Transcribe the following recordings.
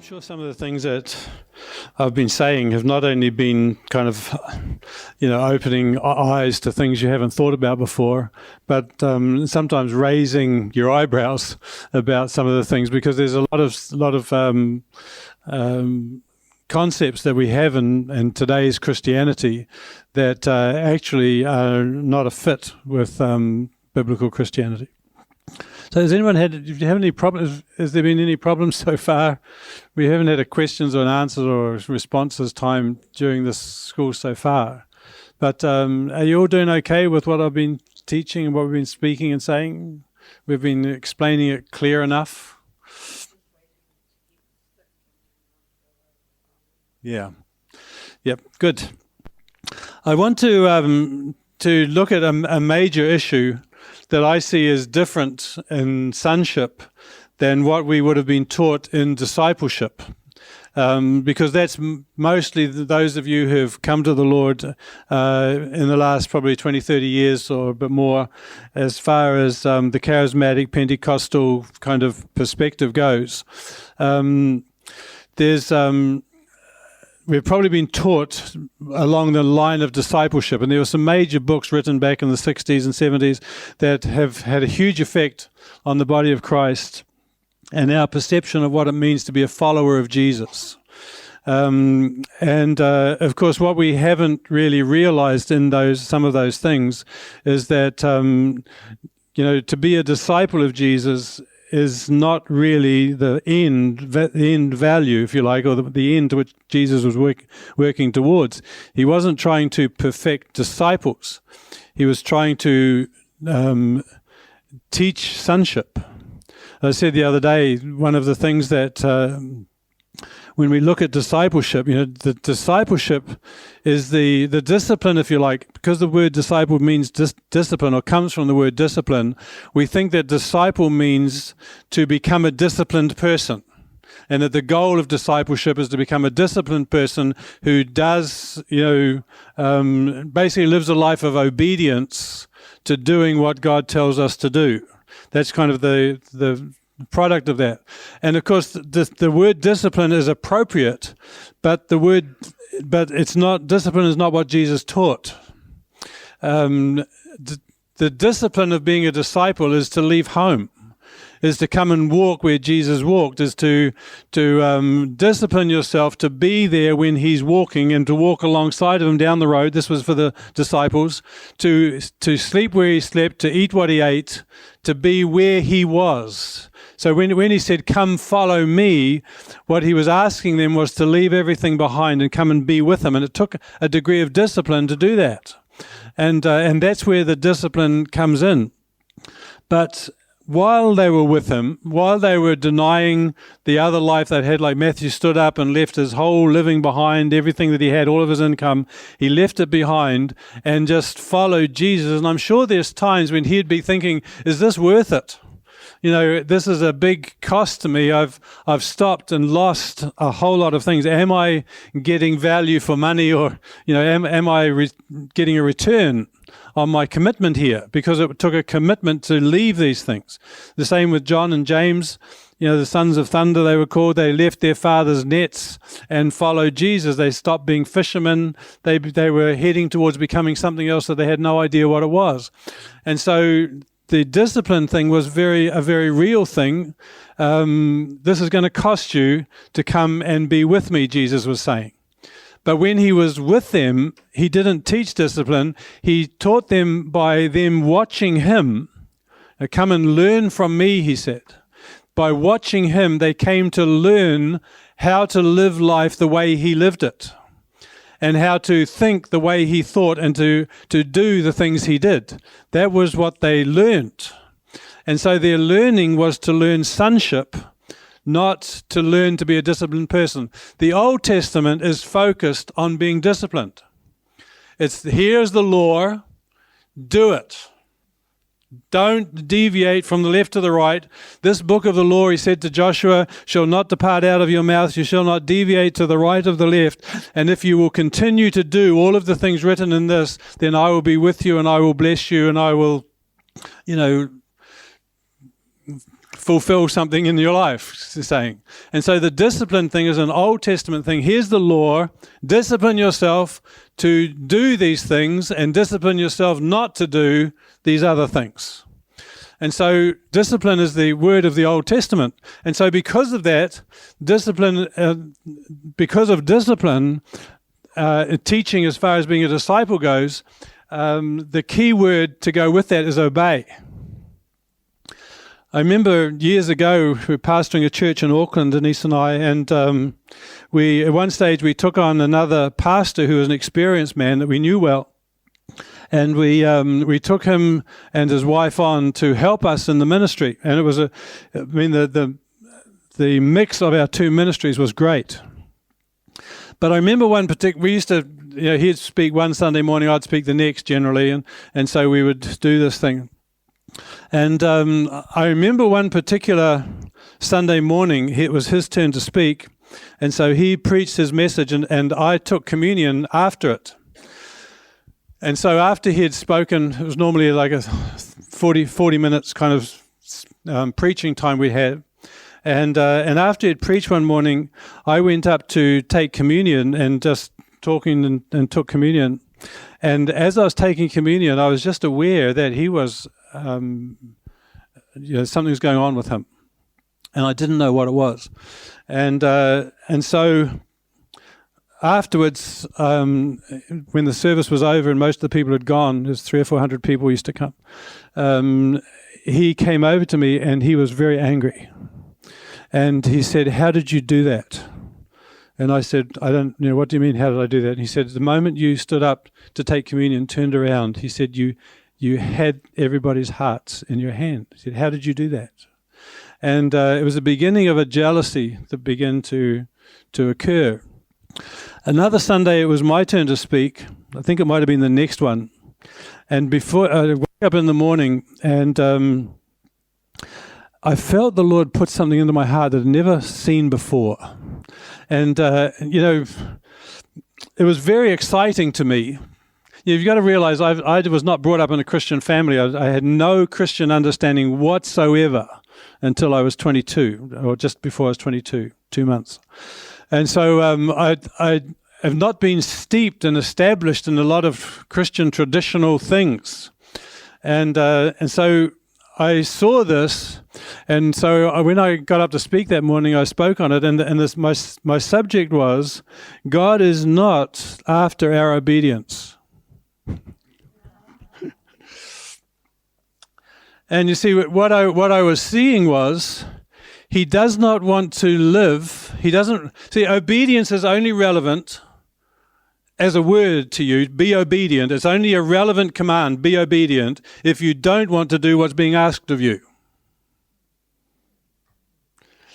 sure some of the things that I've been saying have not only been kind of, opening eyes to things you haven't thought about before, but sometimes raising your eyebrows about some of the things, because there's a lot of concepts that we have in today's Christianity that actually are not a fit with biblical Christianity. So do you have any problems? Has there been any problems so far? We haven't had a questions or answers or responses time during this school so far. But are you all doing okay with what I've been teaching and what we've been speaking and saying? We've been explaining it clear enough? Yeah. Yep, good. I want to look at a major issue that I see as different in sonship than what we would have been taught in discipleship. Because that's mostly those of you who have come to the Lord in the last probably 20, 30 years or a bit more, as far as the charismatic Pentecostal kind of perspective goes. We've probably been taught along the line of discipleship, and there were some major books written back in the 60s and 70s that have had a huge effect on the body of Christ and our perception of what it means to be a follower of Jesus. Of course, what we haven't really realized in some of those things is that, to be a disciple of Jesus is not really the end value, if you like, or the end to which Jesus was working towards. He wasn't trying to perfect disciples. He was trying to teach sonship. I said the other day, one of the things that when we look at discipleship, the discipleship is the discipline, if you like, because the word disciple means discipline, or comes from the word discipline. We think that disciple means to become a disciplined person, and that the goal of discipleship is to become a disciplined person who does, basically lives a life of obedience to doing what God tells us to do. That's kind of the product of that. And of course, the word discipline is appropriate, but it's not. Discipline is not what Jesus taught. The discipline of being a disciple is to leave home, is to come and walk where Jesus walked, is to discipline yourself to be there when he's walking and to walk alongside of him down the road. This was for the disciples, to sleep where he slept, to eat what he ate, to be where he was. So when he said, "Come follow me," what he was asking them was to leave everything behind and come and be with him. And it took a degree of discipline to do that. And that's where the discipline comes in. But while they were with him, while they were denying the other life they'd had, like Matthew stood up and left his whole living behind, everything that he had, all of his income, he left it behind and just followed Jesus. And I'm sure there's times when he'd be thinking, is this worth it? This is a big cost to me. I've stopped and lost a whole lot of things. Am I getting value for money, or am I getting a return on my commitment here? Because it took a commitment to leave these things. The same with John and James, the sons of thunder they were called. They left their father's nets and followed Jesus. They stopped being fishermen. They were heading towards becoming something else that they had no idea what it was. And so the discipline thing was a very real thing. This is going to cost you to come and be with me, Jesus was saying. But when he was with them, he didn't teach discipline. He taught them by them watching him. Come and learn from me, he said. By watching him, they came to learn how to live life the way he lived it, and how to think the way he thought, and to do the things he did. That was what they learnt. And so their learning was to learn sonship, not to learn to be a disciplined person. The Old Testament is focused on being disciplined. Here's the law, do it. Don't deviate from the left to the right. This book of the law, he said to Joshua, shall not depart out of your mouth. You shall not deviate to the right or the left. And if you will continue to do all of the things written in this, then I will be with you, and I will bless you, and I will, fulfill something in your life, it's saying. And so the discipline thing is an Old Testament thing. Here's the law. Discipline yourself to do these things and discipline yourself not to do these other things. And so discipline is the word of the Old Testament. And so because of that, teaching as far as being a disciple goes, the key word to go with that is obey. I remember years ago, we were pastoring a church in Auckland, Denise and I, and at one stage we took on another pastor who was an experienced man that we knew well. And we took him and his wife on to help us in the ministry. And it was the mix of our two ministries was great. But I remember one particular, we used to, he'd speak one Sunday morning, I'd speak the next generally, and so we would do this thing. And I remember one particular Sunday morning, it was his turn to speak, and so he preached his message, and I took communion after it. And so after he had spoken, it was normally like a 40 minutes kind of preaching time we had. And after he'd preached one morning, I went up to take communion and just talking and took communion. And as I was taking communion, I was just aware that he was, something was going on with him. And I didn't know what it was. And so afterwards, when the service was over and most of the people had gone, there's 300 or 400 people used to come, he came over to me and he was very angry. And he said, "How did you do that?" And I said, "I don't, what do you mean, how did I do that?" And he said, "The moment you stood up to take communion, turned around, he said, you had everybody's hearts in your hand." He said, "How did you do that?" And it was the beginning of a jealousy that began to occur. Another Sunday, it was my turn to speak. I think it might have been the next one. And before I woke up in the morning, and I felt the Lord put something into my heart that I'd never seen before. And, it was very exciting to me. You've got to realize I was not brought up in a Christian family. I had no Christian understanding whatsoever until I was 22, or just before I was 22, 2 months. And so I have not been steeped and established in a lot of Christian traditional things. And so I saw this, and so when I got up to speak that morning, I spoke on it, and my subject was, God is not after our obedience. And you see, what I was seeing was, he does not want to live. He doesn't see, obedience is only relevant as a word to you. Be obedient. It's only a relevant command. Be obedient if you don't want to do what's being asked of you.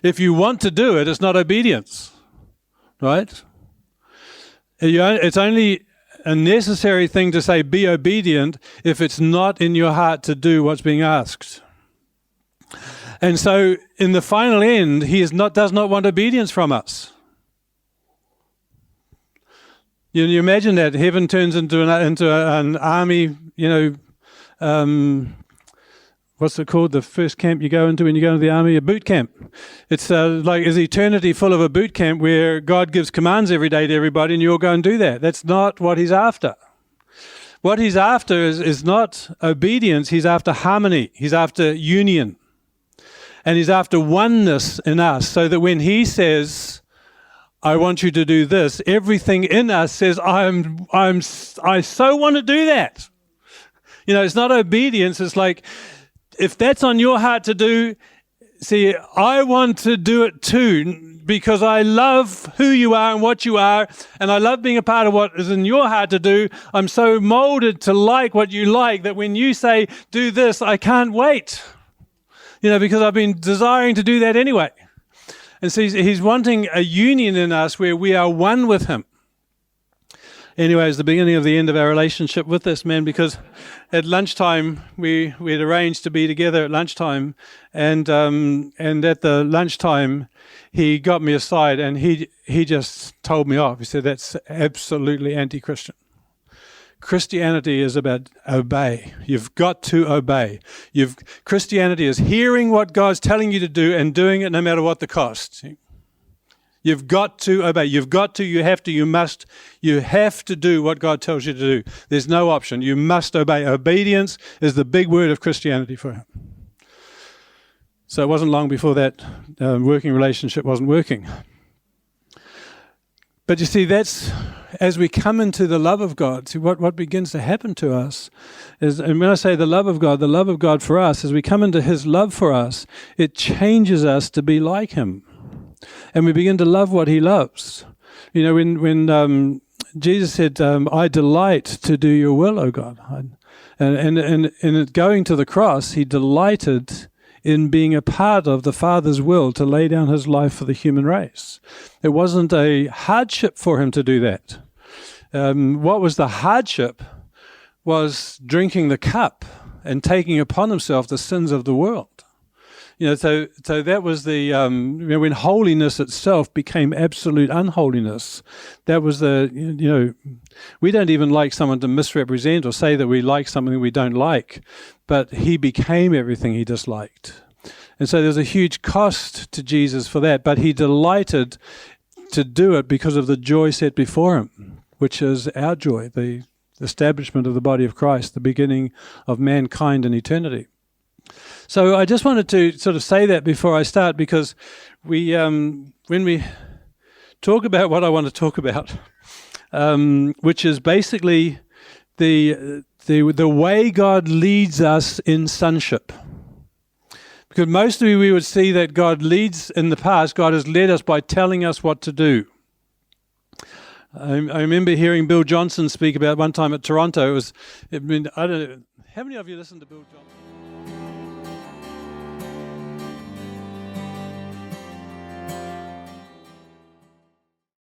If you want to do it, it's not obedience, right? It's only a necessary thing to say be obedient if it's not in your heart to do what's being asked. And so in the final end, he does not want obedience from us. You imagine that heaven turns into an army, what's it called? The first camp you go into when you go into the army, a boot camp. It's is eternity full of a boot camp where God gives commands every day to everybody and you all go and do that. That's not what he's after. What he's after is not obedience. He's after harmony. He's after union. And he's after oneness in us, so that when he says, "I want you to do this," everything in us says, I so want to do that. It's not obedience. It's like, if that's on your heart to do, see, I want to do it too, because I love who you are and what you are, and I love being a part of what is in your heart to do. I'm so molded to like what you like that when you say, "Do this," I can't wait. Because I've been desiring to do that anyway. And so he's wanting a union in us where we are one with him. Anyway, it's the beginning of the end of our relationship with this man, because at lunchtime, we'd arranged to be together at lunchtime, and at the lunchtime, he got me aside and he just told me off. He said, "That's absolutely anti-Christian." Christianity is about obey. You've got to obey. Christianity is hearing what God's telling you to do and doing it no matter what the cost. You've got to obey. You have to, you must. You have to do what God tells you to do. There's no option. You must obey. Obedience is the big word of Christianity for him. So it wasn't long before that working relationship wasn't working. But you see, that's, as we come into the love of God, see what begins to happen to us is, and when I say the love of God for us, as we come into his love for us, it changes us to be like him. And we begin to love what he loves. You know, when Jesus said, I delight to do your will, O God. And in going to the cross, he delighted in being a part of the Father's will to lay down his life for the human race. It wasn't a hardship for him to do that. What was the hardship was drinking the cup and taking upon himself the sins of the world. You know, so that was the, when holiness itself became absolute unholiness, that was we don't even like someone to misrepresent or say that we like something we don't like, but he became everything he disliked. And so there's a huge cost to Jesus for that, but he delighted to do it because of the joy set before him, which is our joy, the establishment of the body of Christ, the beginning of mankind in eternity. So I just wanted to sort of say that before I start, because when we talk about what I want to talk about, which is basically the way God leads us in sonship. Because mostly we would see that God leads in the past, God has led us by telling us what to do. I remember hearing Bill Johnson speak about one time at Toronto. I don't know, how many of you listened to Bill Johnson?